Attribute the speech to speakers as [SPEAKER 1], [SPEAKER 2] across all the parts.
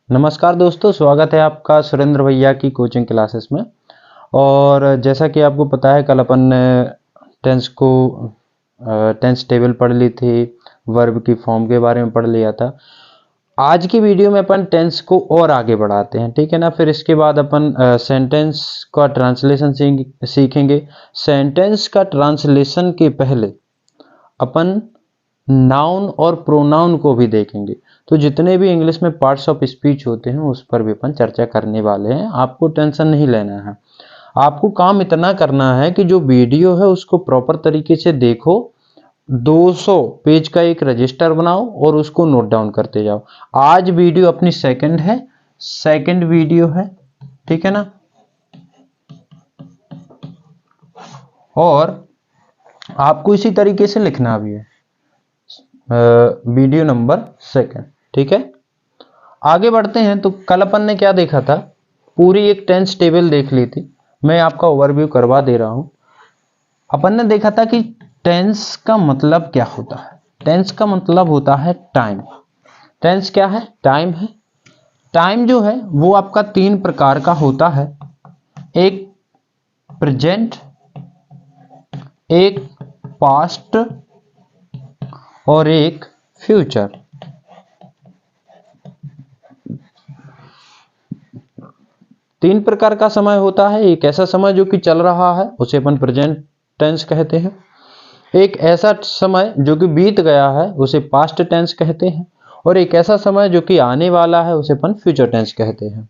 [SPEAKER 1] नमस्कार दोस्तों, स्वागत है आपका सुरेंद्र भैया की कोचिंग क्लासेस में। और जैसा कि आपको पता है, कल अपन ने टेंस टेबल पढ़ ली थी, वर्ब की फॉर्म के बारे में पढ़ लिया था। आज की वीडियो में अपन टेंस को और आगे बढ़ाते हैं, ठीक है ना। फिर इसके बाद अपन सेंटेंस का ट्रांसलेशन सीखेंगे। सेंटेंस का ट्रांसलेशन के पहले अपन नाउन और प्रोनाउन को भी देखेंगे। तो जितने भी इंग्लिश में पार्ट्स ऑफ स्पीच होते हैं उस पर भी अपन चर्चा करने वाले हैं। आपको टेंशन नहीं लेना है, आपको काम इतना करना है कि जो वीडियो है उसको प्रॉपर तरीके से देखो, 200 पेज का एक रजिस्टर बनाओ और उसको नोट डाउन करते जाओ। आज वीडियो अपनी सेकंड वीडियो है, ठीक है ना। और आपको इसी तरीके से लिखना भी है, वीडियो नंबर 2, ठीक है। आगे बढ़ते हैं। तो कल अपन ने क्या देखा था, पूरी एक टेंस टेबल देख ली थी। मैं आपका ओवरव्यू करवा दे रहा हूं। अपन ने देखा था कि टेंस का मतलब क्या होता है। टेंस का मतलब होता है टाइम। टेंस क्या है? टाइम है। टाइम जो है वो आपका 3 प्रकार का होता है, एक प्रेजेंट, एक पास्ट और एक फ्यूचर। तीन प्रकार का समय होता है। एक ऐसा समय जो कि चल रहा है उसे अपन प्रेजेंट टेंस कहते हैं। एक ऐसा समय जो कि बीत गया है उसे पास्ट टेंस कहते हैं। और एक ऐसा समय जो कि आने वाला है उसे अपन फ्यूचर टेंस कहते हैं।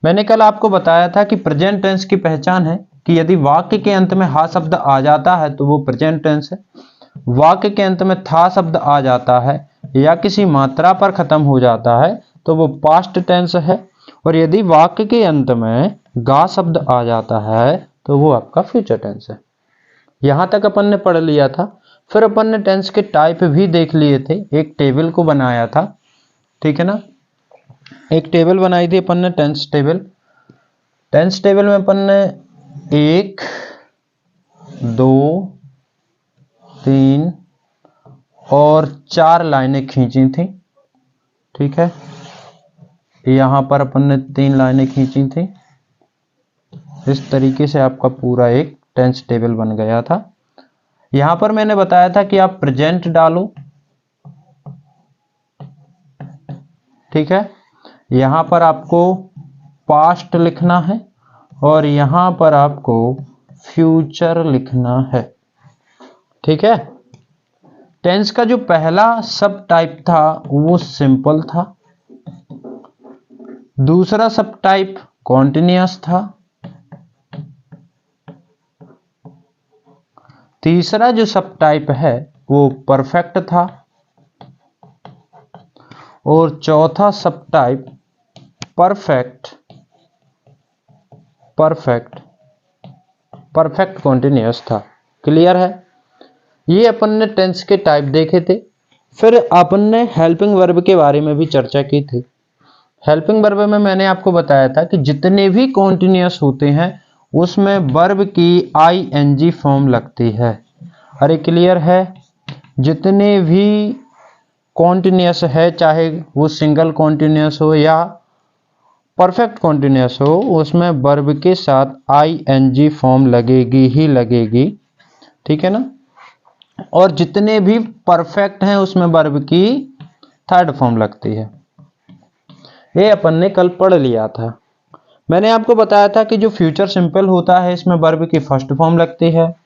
[SPEAKER 1] मैंने कल आपको बताया था कि प्रेजेंट टेंस की पहचान है कि यदि वाक्य के अंत में हा शब्द आ जाता है तो वो प्रेजेंट टेंस है। वाक्य के अंत में था शब्द आ जाता है या किसी मात्रा पर खत्म हो जाता है तो वो पास्ट टेंस है। और यदि वाक्य के अंत में गा शब्द आ जाता है तो वो आपका फ्यूचर टेंस है। यहां तक अपन ने पढ़ लिया था। फिर अपन ने टेंस के टाइप भी देख लिए थे, एक टेबल को बनाया था, ठीक है ना। एक टेबल बनाई थी अपन ने, टेंस टेबल। टेंस टेबल में अपन ने 1, 2, 3 और 4 लाइनें खींची थी, ठीक है। यहां पर अपन ने 3 लाइनें खींची थी। इस तरीके से आपका पूरा एक टेंस टेबल बन गया था। यहां पर मैंने बताया था कि आप प्रेजेंट डालो, ठीक है। यहां पर आपको पास्ट लिखना है और यहां पर आपको फ्यूचर लिखना है, ठीक है। टेंस का जो पहला सब टाइप था वो सिंपल था। दूसरा सब टाइप कॉन्टिन्यूअस था। तीसरा जो सब टाइप है वो परफेक्ट था। और चौथा सब टाइप परफेक्ट कॉन्टिन्यूअस था। क्लियर है? ये अपन ने टेंस के टाइप देखे थे। फिर अपन ने हेल्पिंग वर्ब के बारे में भी चर्चा की थी। हेल्पिंग वर्ब में मैंने आपको बताया था कि जितने भी कॉन्टिन्यूअस होते हैं उसमें वर्ब की आईएनजी फॉर्म लगती है। अरे क्लियर है? जितने भी कॉन्टिन्यूअस है, चाहे वो सिंगल कॉन्टिन्यूअस हो या परफेक्ट कॉन्टिन्यूअस हो, उसमें वर्ब के साथ आईएनजी फॉर्म लगेगी ही लगेगी, ठीक है ना। और जितने भी परफेक्ट हैं उसमें वर्ब की थर्ड फॉर्म लगती है। ये अपन ने कल पढ़ लिया था। मैंने आपको बताया था कि जो फ्यूचर सिंपल होता है इसमें वर्ब की फर्स्ट फॉर्म लगती है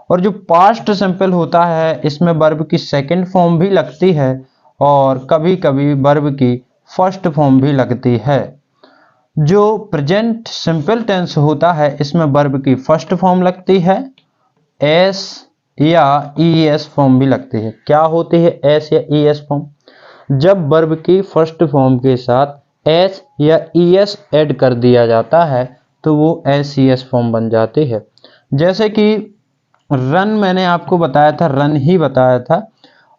[SPEAKER 1] और जो पास्ट सिंपल होता है इसमें वर्ब की सेकंड फॉर्म भी लगती है और कभी कभी वर्ब की फर्स्ट फॉर्म भी लगती है। जो प्रेजेंट सिंपल टेंस होता है इसमें वर्ब की फर्स्ट फॉर्म लगती है, एस या ईएस फॉर्म भी लगती है। क्या होती है एस या ईएस फॉर्म? जब वर्ब की फर्स्ट फॉर्म के साथ एस या ईएस ऐड कर दिया जाता है तो वो एसईएस फॉर्म बन जाती है। जैसे कि रन मैंने आपको बताया था, रन ही बताया था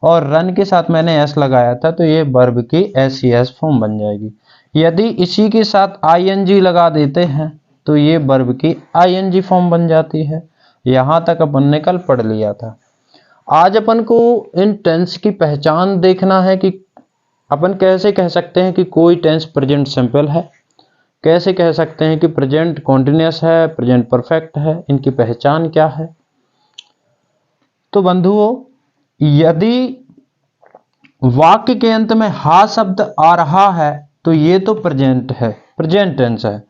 [SPEAKER 1] और रन के साथ मैंने एस लगाया था तो ये वर्ब की एसईएस फॉर्म बन जाएगी। यदि इसी के साथ आईएनजी लगा देते हैं तो ये वर्ब की आईएनजी फॉर्म बन जाती है। यहां तक अपन ने कल पढ़ लिया था। आज अपन को इन टेंस की पहचान देखना है कि अपन कैसे कह सकते हैं कि कोई टेंस प्रेजेंट सिंपल है, कैसे कह सकते हैं कि प्रेजेंट कॉन्टिन्यूअस है, प्रेजेंट परफेक्ट है, इनकी पहचान क्या है। तो बंधुओं, यदि वाक्य के अंत में हा शब्द आ रहा है तो ये तो प्रेजेंट है, प्रेजेंट टेंस है।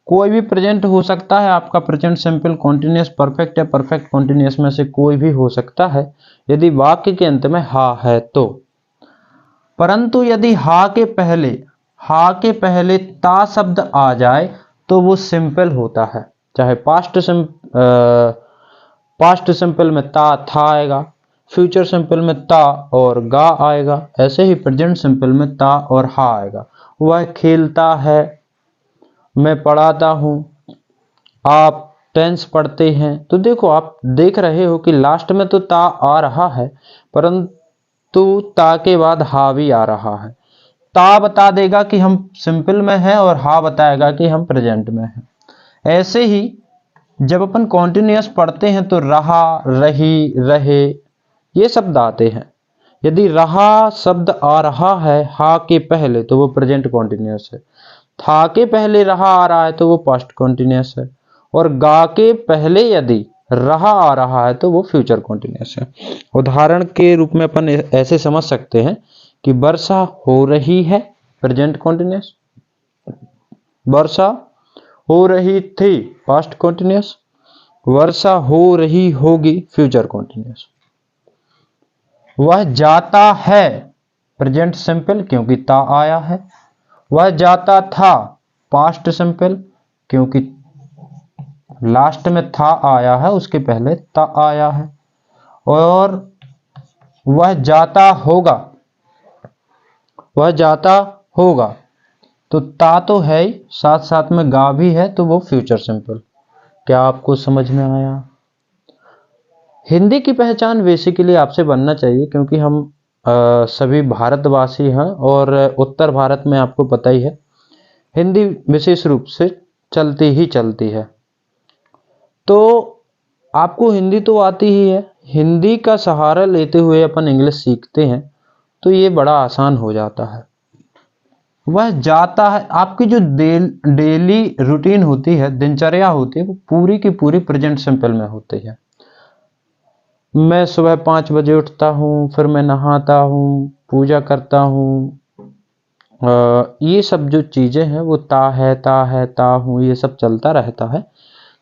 [SPEAKER 1] कोई भी प्रेजेंट हो सकता है, आपका प्रेजेंट सिंपल, कॉन्टिन्यूअस, परफेक्ट या परफेक्ट कॉन्टिन्यूअस में से कोई भी हो सकता है यदि वाक्य के अंत में हा है तो। परंतु यदि हा के पहले ता शब्द आ जाए तो वो सिंपल होता है। चाहे पास्ट सिंपल में ता था आएगा, फ्यूचर सिंपल में ता और गा आएगा, ऐसे ही प्रेजेंट सिंपल में ता और हा आएगा। वह खेलता है, मैं पढ़ाता हूं, आप टेंस पढ़ते हैं। तो देखो, आप देख रहे हो कि लास्ट में तो ता आ रहा है, परंतु ता के बाद हा भी आ रहा है। ता बता देगा कि हम सिंपल में हैं और हा बताएगा कि हम प्रेजेंट में हैं। ऐसे ही जब अपन कॉन्टिन्यूअस पढ़ते हैं तो रहा, रही, रहे ये शब्द आते हैं। यदि रहा शब्द आ रहा है हा के पहले तो वो प्रेजेंट कॉन्टिन्यूअस है, था के पहले रहा आ रहा है तो वो पास्ट कॉन्टिन्यूअस है, और गा के पहले यदि रहा आ रहा है तो वो फ्यूचर कॉन्टिन्यूअस है। उदाहरण के रूप में अपन ऐसे समझ सकते हैं कि वर्षा हो रही है, प्रेजेंट कॉन्टिन्यूअस, वर्षा हो रही थी, पास्ट कॉन्टिन्यूअस, वर्षा हो रही होगी, फ्यूचर कॉन्टिन्यूअस। वह जाता है, प्रेजेंट सिंपल क्योंकि ता आया है। वह जाता था, पास्ट सिंपल क्योंकि लास्ट में था आया है, उसके पहले ता आया है। और वह जाता होगा, वह जाता होगा तो ता तो है ही, साथ साथ में गा भी है, तो वो फ्यूचर सिंपल। क्या आपको समझ में आया? हिंदी की पहचान बेसिकली आपसे बनना चाहिए, क्योंकि हम सभी भारतवासी हैं और उत्तर भारत में आपको पता ही है हिंदी विशेष रूप से चलती ही चलती है। तो आपको हिंदी तो आती ही है, हिंदी का सहारा लेते हुए अपन इंग्लिश सीखते हैं तो ये बड़ा आसान हो जाता है। वह जाता है, आपकी जो डेली रूटीन होती है, दिनचर्या होती है, वो पूरी की पूरी प्रेजेंट सिंपल में होती है। मैं सुबह 5 बजे उठता हूँ, फिर मैं नहाता हूँ, पूजा करता हूँ, ये सब जो चीज़ें हैं वो ता है, ता है, ता हूँ, ये सब चलता रहता है,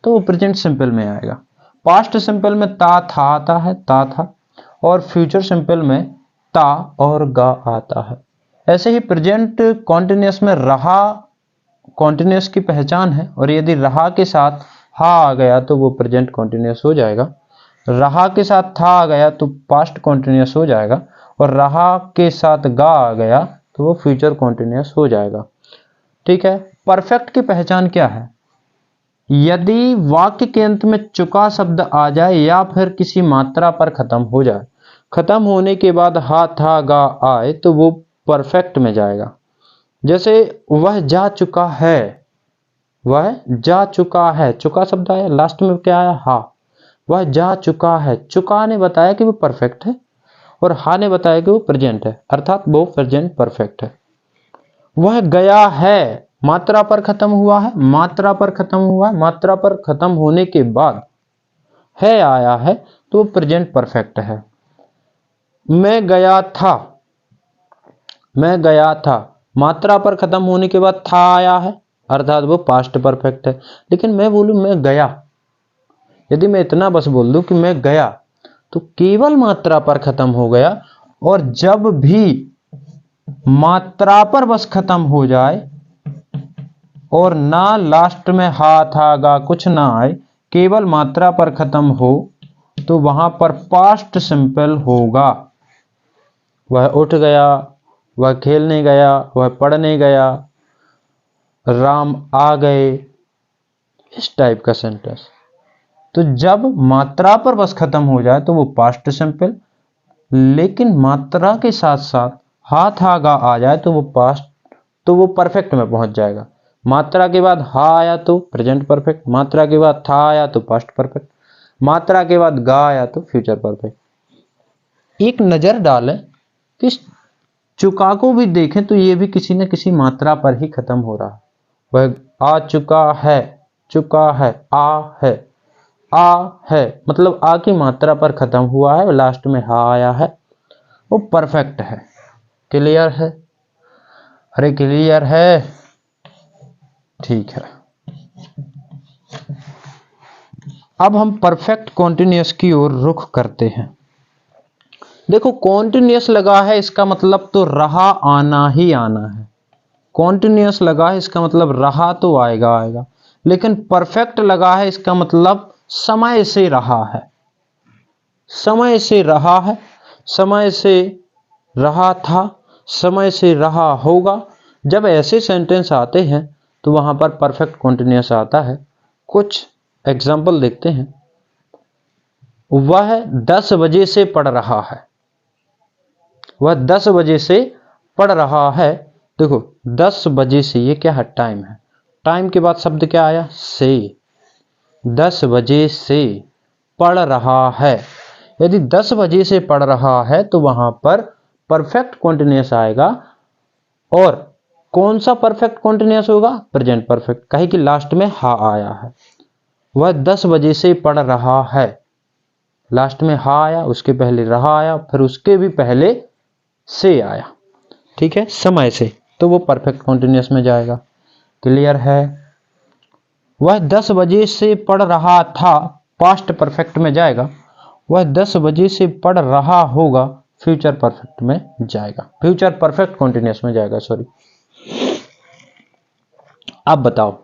[SPEAKER 1] तो वो प्रेजेंट सिंपल में आएगा। पास्ट सिंपल में ता था आता है, ता था, और फ्यूचर सिंपल में ता और गा आता है। ऐसे ही प्रेजेंट कॉन्टिन्यूअस में रहा कॉन्टिन्यूअस की पहचान है, और यदि रहा के साथ हा आ गया तो वो प्रेजेंट कॉन्टिन्यूअस हो जाएगा, रहा के साथ था आ गया तो पास्ट कॉन्टिन्यूअस हो जाएगा, और रहा के साथ गा आ गया तो वो फ्यूचर कॉन्टिन्यूअस हो जाएगा। ठीक है। परफेक्ट की पहचान क्या है? यदि वाक्य के अंत में चुका शब्द आ जाए या फिर किसी मात्रा पर खत्म हो जाए, खत्म होने के बाद हा था गा आए तो वो परफेक्ट में जाएगा। जैसे वह जा चुका है, वह जा चुका है, चुका शब्द आया, लास्ट में क्या आया? हा। वह जा चुका है, चुका ने बताया कि वो परफेक्ट है और हा ने बताया कि वो प्रेजेंट है, अर्थात वो प्रेजेंट परफेक्ट है। वह गया है, मात्रा पर खत्म हुआ है, मात्रा पर खत्म हुआ, मात्रा पर खत्म होने के बाद है आया है तो वो प्रेजेंट परफेक्ट है। मैं गया था, मैं गया था, मात्रा पर खत्म होने के बाद था आया है, अर्थात वो पास्ट परफेक्ट है। लेकिन मैं बोलूं मैं गया, यदि मैं इतना बस बोल दूं कि मैं गया, तो केवल मात्रा पर खत्म हो गया, और जब भी मात्रा पर बस खत्म हो जाए और ना लास्ट में हा था गा कुछ ना आए, केवल मात्रा पर खत्म हो, तो वहां पर पास्ट सिंपल होगा। वह उठ गया, वह खेलने गया, वह पढ़ने गया, राम आ गए, इस टाइप का सेंटेंस। तो जब मात्रा पर बस खत्म हो जाए तो वो पास्ट सिंपल, लेकिन मात्रा के साथ साथ हा था गा आ जाए तो वो पास्ट, तो वो परफेक्ट में पहुंच जाएगा। मात्रा के बाद हा आया तो प्रेजेंट परफेक्ट, मात्रा के बाद था आया तो पास्ट परफेक्ट, मात्रा के बाद गा आया तो फ्यूचर परफेक्ट। एक नजर डालें कि चुका को भी देखें तो ये भी किसी न किसी मात्रा पर ही खत्म हो रहा है। वह आ चुका है, चुका है, आ है, मतलब आ की मात्रा पर खत्म हुआ है, लास्ट में हा आया है, वो परफेक्ट है। क्लियर है? अरे क्लियर है? ठीक है। अब हम परफेक्ट कॉन्टिन्यूअस की ओर रुख करते हैं। देखो कॉन्टिन्यूअस लगा है इसका मतलब तो रहा आना ही आना है। कॉन्टिन्यूअस लगा है इसका मतलब रहा तो आएगा आएगा, लेकिन परफेक्ट लगा है इसका मतलब समय से रहा है, समय से रहा है, समय से रहा था, समय से रहा होगा। जब ऐसे सेंटेंस आते हैं तो वहां पर परफेक्ट कॉन्टिन्यूअस आता है। कुछ एग्जाम्पल देखते हैं। वह 10 बजे से पढ़ रहा है, वह 10 बजे से पढ़ रहा है। देखो 10 बजे से ये क्या है? टाइम है। टाइम के बाद शब्द क्या आया? से। 10 बजे से पढ़ रहा है। यदि 10 बजे से पढ़ रहा है तो वहां पर परफेक्ट कॉन्टिन्यूअस आएगा। और कौन सा परफेक्ट कॉन्टिन्यूअस होगा? प्रेजेंट परफेक्ट, कहे कि लास्ट में हा आया है। वह 10 बजे से पढ़ रहा है, लास्ट में हा आया, उसके पहले रहा आया, फिर उसके भी पहले से आया। ठीक है, समय से, तो वो परफेक्ट कॉन्टिन्यूअस में जाएगा। क्लियर है? वह 10 बजे से पढ़ रहा था, पास्ट परफेक्ट में जाएगा। वह 10 बजे से पढ़ रहा होगा, फ्यूचर परफेक्ट में जाएगा, फ्यूचर परफेक्ट कॉन्टिन्यूअस में जाएगा, सॉरी। अब बताओ,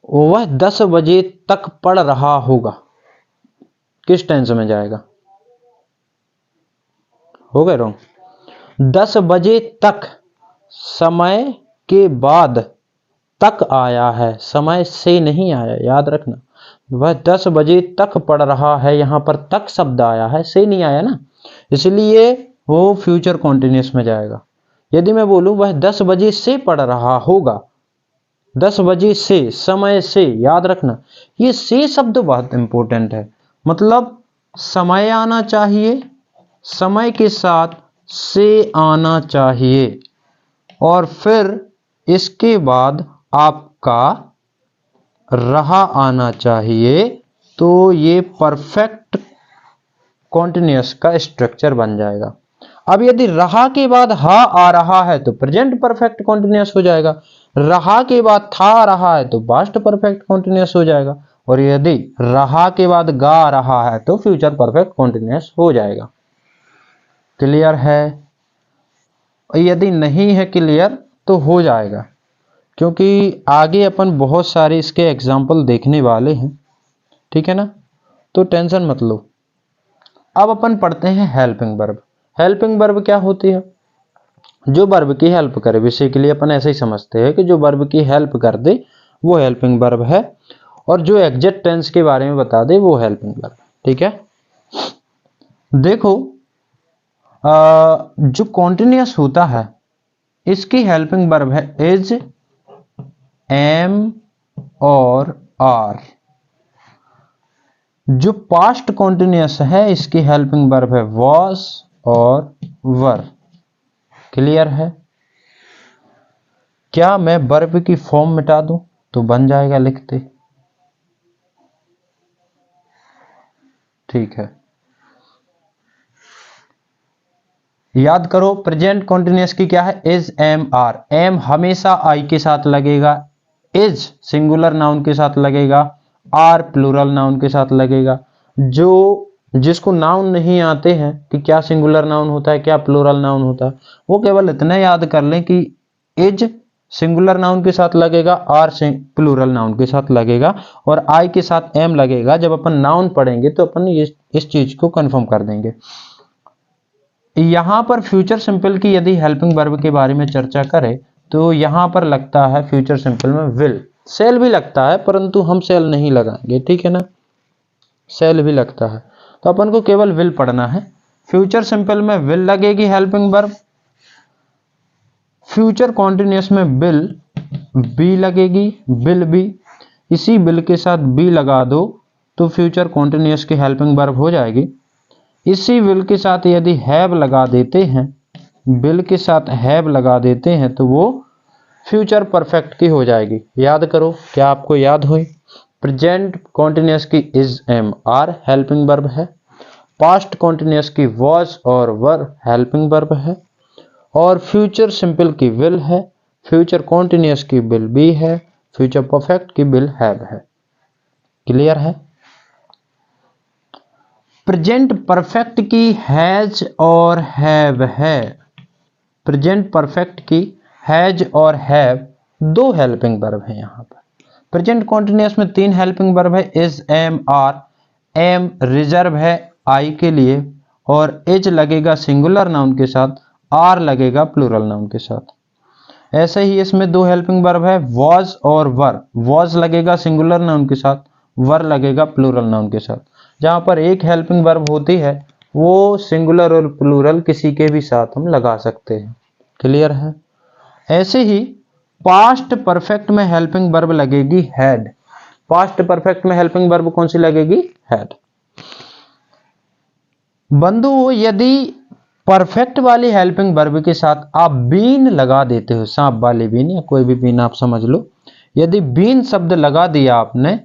[SPEAKER 1] वह 10 बजे तक पढ़ रहा होगा, किस टेंस में जाएगा? हो गए रॉन्ग। 10 बजे तक, समय के बाद तक आया है, समय से नहीं आया, याद रखना। वह 10 बजे तक पढ़ रहा है, यहां पर तक शब्द आया है, से नहीं आया ना, इसलिए वो फ्यूचर कॉन्टिन्यूअस में जाएगा। यदि मैं बोलूं वह 10 बजे से पढ़ रहा होगा, 10 बजे से, समय से, याद रखना ये से शब्द बहुत इंपॉर्टेंट है। मतलब समय आना चाहिए, समय के साथ से आना चाहिए, और फिर इसके बाद आपका रहा आना चाहिए। तो ये परफेक्ट कॉन्टिन्यूअस का स्ट्रक्चर बन जाएगा। अब यदि रहा के बाद हा आ रहा है तो प्रेजेंट परफेक्ट कॉन्टिन्यूअस हो जाएगा, रहा के बाद था आ रहा है तो पास्ट परफेक्ट कॉन्टिन्यूअस हो जाएगा, और यदि रहा के बाद गा आ रहा है तो फ्यूचर परफेक्ट कॉन्टिन्यूअस हो जाएगा। क्लियर है? यदि नहीं है क्लियर तो हो जाएगा, क्योंकि आगे अपन बहुत सारे इसके एग्जाम्पल देखने वाले हैं। ठीक है ना, तो टेंशन मत लो। अब अपन पढ़ते हैं हेल्पिंग वर्ब। हेल्पिंग वर्ब क्या होती है? जो वर्ब की हेल्प करे। बेसिकली अपन ऐसे ही समझते हैं कि जो वर्ब की हेल्प कर दे वो हेल्पिंग वर्ब है, और जो एग्जैक्ट टेंस के बारे में बता दे वो हेल्पिंग वर्ब। ठीक है, देखो जो कॉन्टिन्यूअस होता है इसकी हेल्पिंग वर्ब है इज, एम और आर। जो पास्ट कॉन्टिन्यूअस है इसकी हेल्पिंग वर्ब है वॉज और वर। क्लियर है? क्या मैं वर्ब की फॉर्म मिटा दूं तो बन जाएगा लिखते? ठीक है, याद करो प्रेजेंट कॉन्टिन्यूअस की क्या है? Is, am, are. एम हमेशा आई के साथ लगेगा, इज सिंगुलर नाउन के साथ लगेगा, आर प्लूरल नाउन के साथ लगेगा। जो जिसको नाउन नहीं आते हैं कि क्या सिंगुलर नाउन होता है, क्या प्लूरल नाउन होता है, वो केवल इतना याद कर लें कि इज सिंगुलर नाउन के साथ लगेगा, आर प्लूरल नाउन के साथ लगेगा, और आई के साथ एम लगेगा। जब अपन नाउन पढ़ेंगे तो अपन इस चीज को कंफर्म कर देंगे। यहां पर फ्यूचर सिंपल की यदि हेल्पिंग वर्ब के बारे में चर्चा करें तो यहां पर लगता है फ्यूचर सिंपल में विल। सेल भी लगता है परंतु हम सेल नहीं लगाएंगे, ठीक है ना, सेल भी लगता है तो अपन को केवल विल पढ़ना है। फ्यूचर सिंपल में विल लगेगी हेल्पिंग वर्ब, फ्यूचर कॉन्टिन्यूअस में बिल बी लगेगी, बिल बी। इसी बिल के साथ बी लगा दो तो फ्यूचर कॉन्टिन्यूअस की हेल्पिंग वर्ब हो जाएगी। इसी विल के साथ यदि हैव लगा देते हैं विल के साथ हैव लगा देते हैं तो वो फ्यूचर परफेक्ट की हो जाएगी। याद करो, क्या आपको याद हुई? प्रेजेंट कॉन्टिन्यूस की is am are helping verb है, पास्ट कॉन्टिन्यूस की वॉज और वर हेल्पिंग वर्ब है, और फ्यूचर सिंपल की विल है, फ्यूचर कॉन्टिन्यूस की विल बी है, फ्यूचर परफेक्ट की विल हैव है। क्लियर है? प्रेजेंट परफेक्ट की हैज और हैव है। प्रेजेंट परफेक्ट की हैज और हैव दो हेल्पिंग वर्ब है। यहाँ पर प्रेजेंट कॉन्टिन्यूस में 3 हेल्पिंग वर्ब है, is am are. M reserve है आई के लिए, और इज लगेगा सिंगुलर नाउन के साथ, आर लगेगा प्लूरल नाउन के साथ। ऐसे ही इसमें 2 हेल्पिंग वर्ब है, वॉज और वर। वॉज लगेगा सिंगुलर नाउन के साथ, वर लगेगा प्लूरल नाउन के साथ। जहां पर एक हेल्पिंग वर्ब होती है वो सिंगुलर और प्लूरल किसी के भी साथ हम लगा सकते हैं। क्लियर है? ऐसे ही पास्ट परफेक्ट में हेल्पिंग वर्ब लगेगी हैड। पास्ट परफेक्ट में हेल्पिंग वर्ब कौन सी लगेगी? हैड। बंधु, यदि परफेक्ट वाली हेल्पिंग वर्ब के साथ आप बीन लगा देते हो, सांप वाली बीन या कोई भी बीन आप समझ लो, यदि बीन शब्द लगा दिया आपने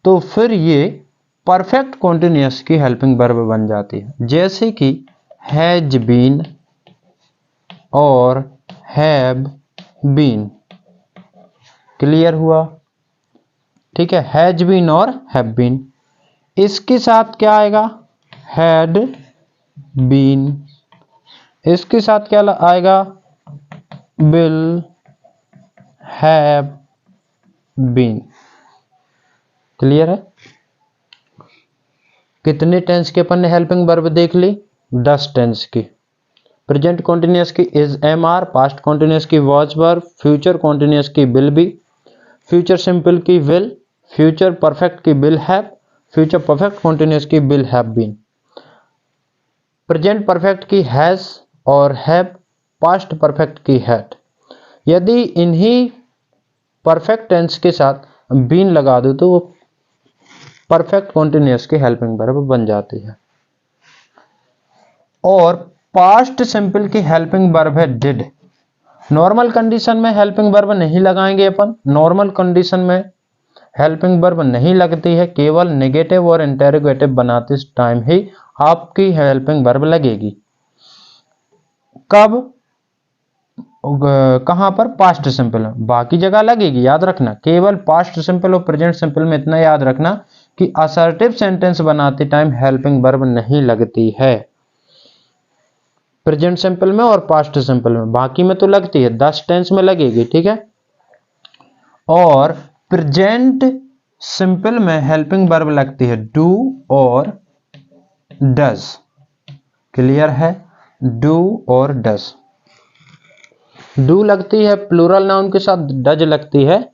[SPEAKER 1] तो फिर ये परफेक्ट कॉन्टिन्यूअस की हेल्पिंग वर्ब बन जाती है। जैसे कि हैज बीन और हैव बीन। क्लियर हुआ? ठीक है, हैज बीन और हैव बीन। इसके साथ क्या आएगा? Had been. इसके साथ क्या आएगा? Will have been. क्लियर है? कितने टेंस के अपन ने हेल्पिंग वर्ब देख ली? 10 टेंस की। प्रेजेंट कॉन्टिन्यूअस की is am are, past continuous की वॉज वर, फ्यूचर कॉन्टिन्यूअस की विल बी, फ्यूचर सिंपल की विल, फ्यूचर परफेक्ट की will have, future perfect continuous की will have been, present perfect की हैज और हैव, पास्ट परफेक्ट की had. यदि इन्हीं परफेक्ट टेंस के साथ बीन लगा दो तो वो परफेक्ट कॉन्टिन्यूअस की हेल्पिंग वर्ब बन जाती है। और पास्ट सिंपल की हेल्पिंग वर्ब है डिड। नॉर्मल कंडीशन में हेल्पिंग वर्ब नहीं लगाएंगे अपन। नॉर्मल कंडीशन में हेल्पिंग वर्ब नहीं लगती है, केवल नेगेटिव और इंटेरोगेटिव बनाते टाइम ही आपकी हेल्पिंग वर्ब लगेगी। कब? कहां पर? पास्ट सिंपल में। बाकी जगह लगेगी, याद रखना। केवल पास्ट सिंपल और प्रेजेंट सिंपल में इतना याद रखना कि असर्टिव सेंटेंस बनाते टाइम हेल्पिंग वर्ब नहीं लगती है, प्रेजेंट सिंपल में और पास्ट सिंपल में। बाकी में तो लगती है, 10 टेंस में लगेगी। ठीक है? और प्रेजेंट सिंपल में हेल्पिंग वर्ब लगती है डू और डज। क्लियर है? डू और डज। डू लगती है प्लूरल नाउन के साथ, डज लगती है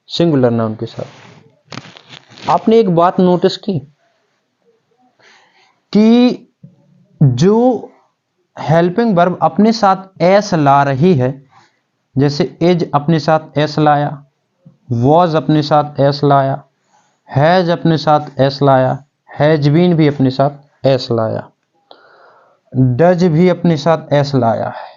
[SPEAKER 1] सिंगुलर नाउन के साथ। आपने एक बात नोटिस की कि जो हेल्पिंग वर्ब अपने साथ एस ला रही है, जैसे इज अपने साथ एस लाया, वॉज अपने साथ एस लाया, हैज अपने साथ एस लाया, हैज बीन भी अपने साथ एस लाया, डज भी अपने साथ एस लाया है।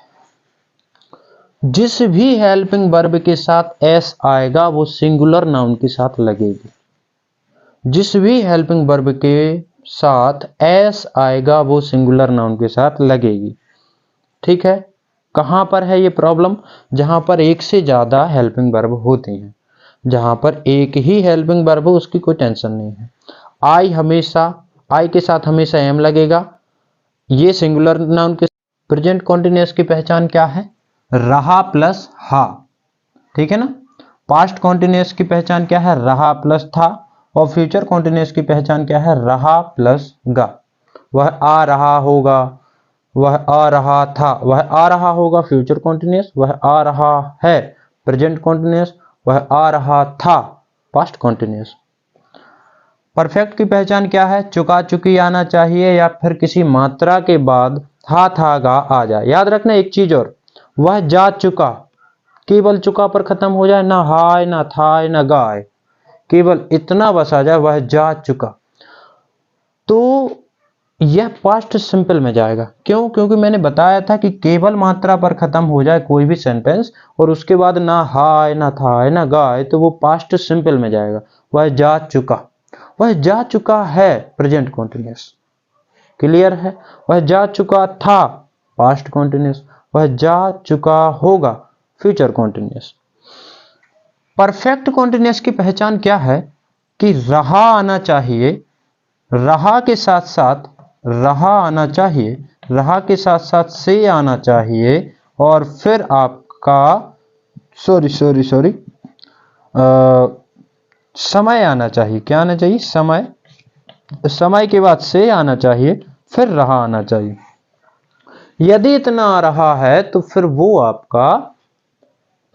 [SPEAKER 1] जिस भी हेल्पिंग वर्ब के साथ एस आएगा वो सिंगुलर नाउन के साथ लगेगी। जिस भी हेल्पिंग वर्ब के साथ एस आएगा वो सिंगुलर नाउन के साथ लगेगी। ठीक है? कहां पर है ये प्रॉब्लम? जहां पर एक से ज्यादा हेल्पिंग वर्ब होती हैं। जहां पर एक ही हेल्पिंग वर्ब हो उसकी कोई टेंशन नहीं है। आई के साथ हमेशा एम लगेगा, ये सिंगुलर नाउन के। प्रेजेंट कॉन्टिन्यूअस की पहचान क्या है? रहा प्लस हा। ठीक है ना? पास्ट कॉन्टिन्यूअस की पहचान क्या है? रहा प्लस था। और फ्यूचर कॉन्टिन्यूअस की पहचान क्या है? रहा प्लस गा। वह आ रहा होगा, वह आ रहा था, वह आ रहा होगा फ्यूचर कॉन्टिन्यूअस, वह आ रहा है प्रेजेंट कॉन्टिन्यूअस, वह आ रहा था पास्ट कॉन्टिन्यूअस। परफेक्ट की पहचान क्या है? चुका चुकी आना चाहिए या फिर किसी मात्रा के बाद हा था गा आ जाए। याद रखना एक चीज और, वह जा चुका, केवल चुका पर खत्म हो जाए, ना हाय ना था ना गाय, केवल इतना बस आ जाए, वह जा चुका। तो यह पास्ट सिंपल में जाएगा। क्यों? क्योंकि मैंने बताया था कि केवल मात्रा पर खत्म हो जाए कोई भी सेंटेंस और उसके बाद ना हाय ना था है ना गाय, तो वो पास्ट सिंपल में जाएगा। वह जा चुका, वह जा चुका है, प्रेजेंट कॉन्टिन्यूअस। क्लियर है? वह जा चुका था, पास्ट कॉन्टिन्यूअस। वह जा चुका होगा, फ्यूचर कॉन्टिन्यूअस। परफेक्ट कॉन्टिन्यूअस की पहचान क्या है कि रहा आना चाहिए, रहा के साथ साथ रहा आना चाहिए, रहा के साथ साथ से आना चाहिए, और फिर आपका सॉरी समय आना चाहिए। क्या आना चाहिए? समय। समय के बाद से आना चाहिए, फिर रहा आना चाहिए। यदि इतना आ रहा है तो फिर वो आपका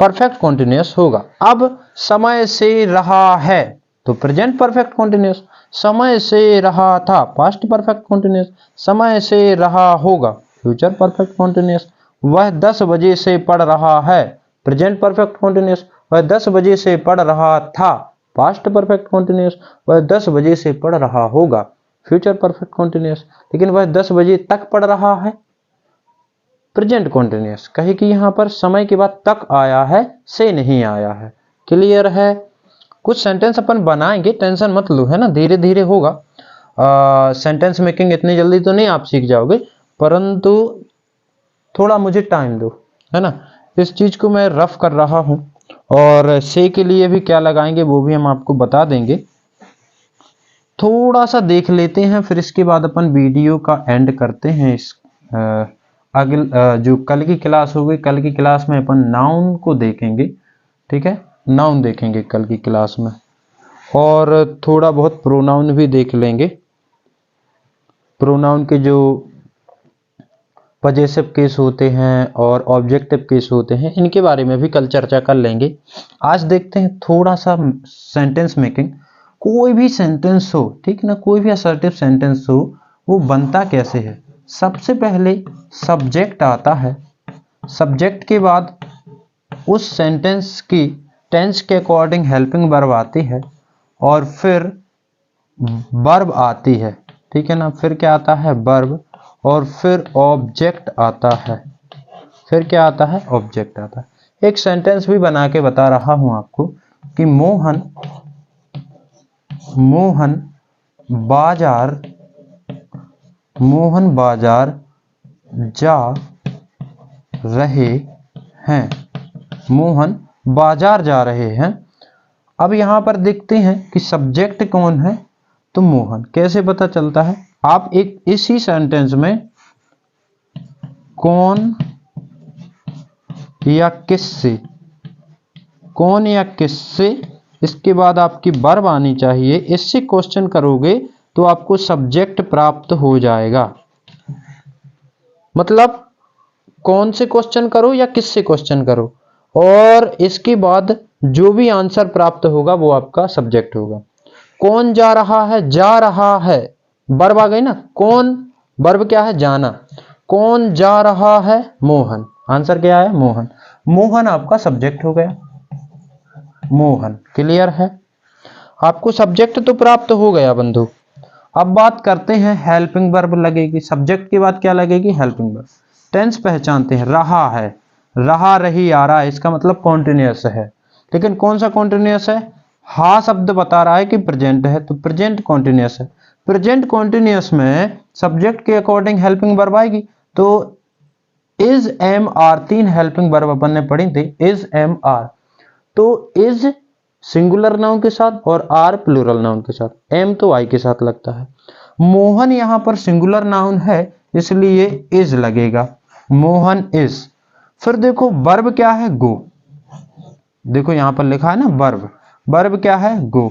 [SPEAKER 1] परफेक्ट कॉन्टिन्यूअस होगा। अब समय से रहा है तो प्रेजेंट परफेक्ट कॉन्टिन्यूअस, समय से रहा था पास्ट परफेक्ट कॉन्टिन्यूअस, समय से रहा होगा फ्यूचर परफेक्ट कॉन्टिन्यूअस। वह 10 बजे से पढ़ रहा है, प्रेजेंट परफेक्ट कॉन्टिन्यूअस। वह 10 बजे से पढ़ रहा था, पास्ट परफेक्ट कॉन्टिन्यूअस। वह 10 बजे से पढ़ रहा होगा, फ्यूचर परफेक्ट कॉन्टिन्यूअस। लेकिन वह 10 बजे तक पढ़ रहा है, प्रेजेंट कॉन्टिन्यूअस। कहे कि यहां पर समय के बाद तक आया है, से नहीं आया है। क्लियर है? कुछ सेंटेंस अपन बनाएंगे, टेंशन मत लो, है ना, धीरे धीरे होगा। सेंटेंस मेकिंग इतनी जल्दी तो नहीं आप सीख जाओगे, परंतु थोड़ा मुझे टाइम दो, है ना। इस चीज को मैं रफ कर रहा हूं, और से के लिए भी क्या लगाएंगे वो भी हम आपको बता देंगे। थोड़ा सा देख लेते हैं, फिर इसके बाद अपन वीडियो का एंड करते हैं। इस जो कल की क्लास होगी, कल की क्लास में अपन नाउन को देखेंगे, ठीक है, नाउन देखेंगे कल की क्लास में, और थोड़ा बहुत प्रोनाउन भी देख लेंगे। प्रोनाउन के जो पजेसिव केस होते हैं और ऑब्जेक्टिव केस होते हैं, इनके बारे में भी कल चर्चा कर लेंगे। आज देखते हैं थोड़ा सा सेंटेंस मेकिंग। कोई भी सेंटेंस हो, ठीक ना, कोई भी असर्टिव सेंटेंस हो, वो बनता कैसे है। सबसे पहले सब्जेक्ट आता है, सब्जेक्ट के बाद उस सेंटेंस की टेंस के अकॉर्डिंग हेल्पिंग वर्ब आती है, और फिर वर्ब आती है, ठीक है ना। फिर क्या आता है? वर्ब, और फिर ऑब्जेक्ट आता है। फिर क्या आता है? ऑब्जेक्ट आता है। एक सेंटेंस भी बना के बता रहा हूं आपको कि मोहन बाजार जा रहे हैं। मोहन बाजार जा रहे हैं। अब यहां पर देखते हैं कि सब्जेक्ट कौन है, तो मोहन। कैसे पता चलता है? आप एक इसी सेंटेंस में कौन या किससे, कौन या किससे, इसके बाद आपकी वर्ब आनी चाहिए, इससे क्वेश्चन करोगे तो आपको सब्जेक्ट प्राप्त हो जाएगा। मतलब कौन से क्वेश्चन करो या किससे क्वेश्चन करो, और इसके बाद जो भी आंसर प्राप्त होगा वो आपका सब्जेक्ट होगा। कौन जा रहा है? जा रहा है, वर्ब आ गई ना। कौन, वर्ब क्या है? जाना। कौन जा रहा है? मोहन। आंसर क्या है? मोहन। मोहन आपका सब्जेक्ट हो गया, मोहन। क्लियर है? आपको सब्जेक्ट तो प्राप्त हो गया बंधु। अब बात करते हैं हेल्पिंग वर्ब लगेगी। सब्जेक्ट के बाद क्या लगेगी? Helping verb. टेंस पहचानते हैं, रहा है, रहा, रही, आ रहा है, इसका मतलब कॉन्टिन्यूअस है। लेकिन कौन सा कॉन्टिन्यूअस है? हा शब्द बता रहा है कि प्रेजेंट है, तो प्रेजेंट कॉन्टिन्यूअस है। प्रेजेंट कॉन्टिन्यूअस में सब्जेक्ट के अकॉर्डिंग हेल्पिंग वर्ब आएगी। तो is, am, are, 3 helping verb अपन ने पढ़ी थी, इज, एम, आर। तो इज सिंगुलर नाउन के साथ और आर प्लूरल नाउन के साथ, एम तो आई के साथ लगता है। मोहन यहां पर सिंगुलर नाउन है, इसलिए इज लगेगा, मोहन इज। फिर देखो वर्ब क्या है? गो। देखो यहां पर लिखा है ना वर्ब, वर्ब क्या है? गो।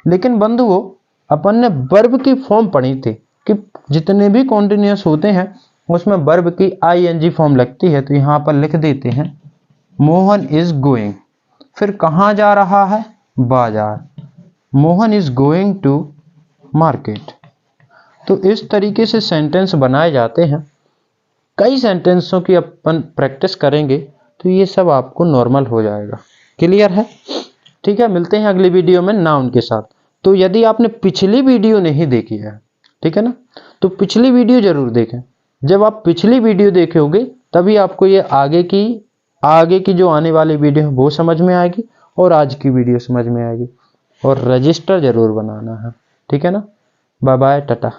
[SPEAKER 1] लेकिन बंधुओं अपन ने वर्ब की फॉर्म पढ़ी थी कि जितने भी कॉन्टिन्यूअस होते हैं उसमें वर्ब की आईएनजी फॉर्म लगती है, तो यहां पर लिख देते हैं मोहन इज गोइंग। फिर कहां जा रहा है? बाजार। Mohan is going to market. तो इस तरीके से सेंटेंस बनाए जाते हैं। कई सेंटेंसों की अपन प्रैक्टिस करेंगे तो ये सब आपको नॉर्मल हो जाएगा। क्लियर है? ठीक है, मिलते हैं अगली वीडियो में नाउन के साथ। तो यदि आपने पिछली वीडियो नहीं देखी है, ठीक है ना। तो पिछली वीडियो जरूर देखें, जब आप पिछली वीडियो देखोगे तभी आपको ये आगे की जो आने वाली वीडियो है वो समझ में आएगी और आज की वीडियो समझ में आएगी। और रजिस्टर जरूर बनाना है, ठीक है ना। Bye bye, Tata.